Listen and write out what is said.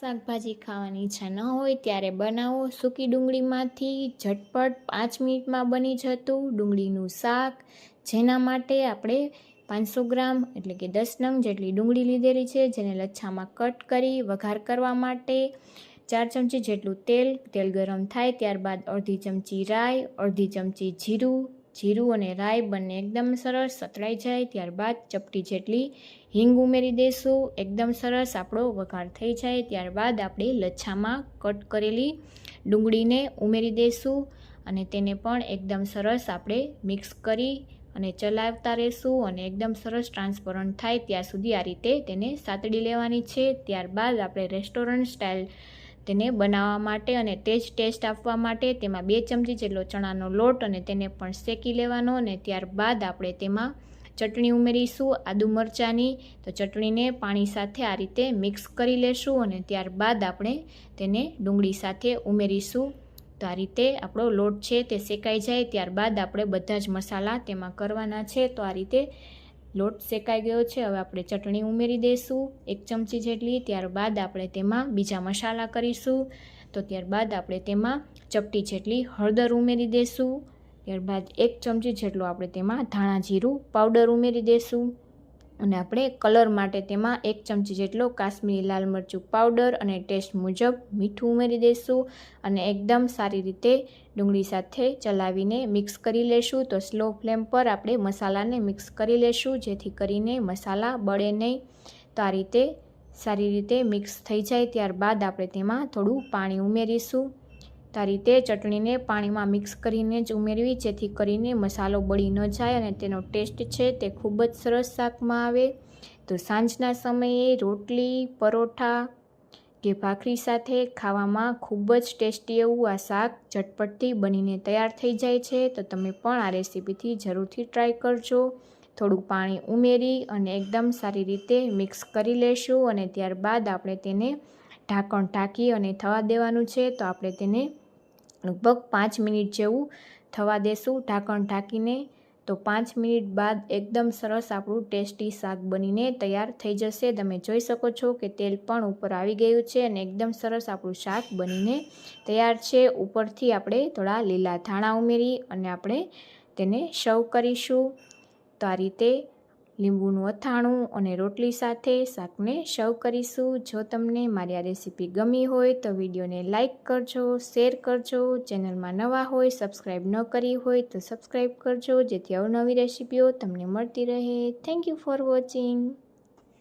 શાકભાજી ખાવાની ઈચ્છા ન હોય ત્યારે બનાવો સૂકી ડુંગળીમાંથી ઝટપટ 5 મિનિટમાં બની જતું ડુંગળીનું શાક, જેના માટે આપણે 500 ગ્રામ એટલે કે 10 નંગ જેટલી ડુંગળી લીધેલી છે, જેને લચ્છામાં કટ કરી વઘાર કરવા માટે 4 ચમચી જેટલું તેલ ગરમ થાય ત્યારબાદ અડધી ચમચી રાઈ, અડધી ચમચી જીરું અને રાઈ બંને એકદમ સરસ સતળાઈ જાય ત્યારબાદ ચપટી જેટલી હિંગ ઉમેરી દઈશું। એકદમ સરસ આપણો વઘાર થઈ જાય ત્યારબાદ આપણે લચ્છામાં કટ કરેલી ડુંગળીને ઉમેરી દઈશું અને તેને પણ એકદમ સરસ આપણે મિક્સ કરી અને ચલાવતા રહેશું અને એકદમ સરસ ટ્રાન્સપરન્ટ થાય ત્યાં સુધી આ રીતે તેને સાતડી લેવાની છે। ત્યારબાદ આપણે રેસ્ટોરન્ટ સ્ટાઇલ તેને બનાવવા માટે અને તે જ ટેસ્ટ આપવા માટે તેમાં 2 ચમચી જેટલો ચણાનો લોટ અને તેને પણ શેકી લેવાનો અને ત્યારબાદ આપણે તેમાં ચટણી ઉમેરીશું આદુ મરચાંની। તો ચટણીને પાણી સાથે આ રીતે મિક્સ કરી લેશું અને ત્યારબાદ આપણે તેને ડુંગળી સાથે ઉમેરીશું। તો આ રીતે આપણો લોટ છે તે શેકાઈ જાય ત્યારબાદ આપણે બધા જ મસાલા તેમાં કરવાના છે। તો આ રીતે લોટ શેકાઈ ગયો છે, હવે આપણે ચટણી ઉમેરી દઈશું 1 ચમચી જેટલી। ત્યારબાદ આપણે તેમાં બીજા મસાલા કરીશું। તો ત્યારબાદ આપણે તેમાં ચપટી જેટલી હળદર ઉમેરી દઈશું। ત્યારબાદ 1 ચમચી જેટલો આપણે તેમાં ધાણા જીરું પાવડર ઉમેરી દઈશું અને આપણે કલર માટે તેમાં 1 ચમચી જેટલો કાશ્મીરી લાલ મરચું પાવડર અને ટેસ્ટ મુજબ મીઠું ઉમેરી દઈશું અને એકદમ સારી રીતે ડુંગળી સાથે ચલાવીને મિક્સ કરી લેશું। તો સ્લો ફ્લેમ પર આપણે મસાલાને મિક્સ કરી લેશું જેથી કરીને મસાલા બળે નહીં। તો આ રીતે સારી રીતે મિક્સ થઈ જાય ત્યારબાદ આપણે તેમાં થોડું પાણી ઉમેરીશું। તો આ રીતે ચટણીને પાણીમાં મિક્સ કરીને જ ઉમેરવી જેથી કરીને મસાલો બળી ન જાય અને તેનો ટેસ્ટ છે તે ખૂબ જ સરસ શાકમાં આવે। તો સાંજના સમયે રોટલી, પરોઠા કે ભાખરી સાથે ખાવામાં ખૂબ જ ટેસ્ટી એવું આ શાક ઝટપટથી બનીને તૈયાર થઈ જાય છે। તો તમે પણ આ રેસીપીથી જરૂરથી ટ્રાય કરજો। થોડું પાણી ઉમેરી અને એકદમ સારી રીતે મિક્સ કરી લેશું અને ત્યારબાદ આપણે તેને ઢાંકણ ઢાંકી અને થવા દેવાનું છે। તો આપણે તેને લગભગ 5 મિનિટ જેવું થવા દેશું ઢાંકણ ઢાંકીને। તો 5 મિનિટ બાદ એકદમ સરસ આપણું ટેસ્ટી શાક બનીને તૈયાર થઈ જશે। તમે જોઈ શકો છો કે તેલ પણ ઉપર આવી ગયું છે અને એકદમ સરસ આપણું શાક બનીને તૈયાર છે। ઉપરથી આપણે થોડા લીલા ધાણા ઉમેરી અને આપણે તેને સર્વ કરીશું। તો આ રીતે લીંબુનું અથાણું અને રોટલી સાથે શાકને સર્વ કરીશું। જો તમને મારી આ રેસીપી ગમી હોય તો વિડીયોને લાઇક કરજો, શેર કરજો, ચેનલમાં નવા હોય સબસ્ક્રાઈબ ન કરી હોય તો સબસ્ક્રાઈબ કરજો જેથી અવનવી રેસીપીઓ તમને મળતી રહે। Thank you for watching.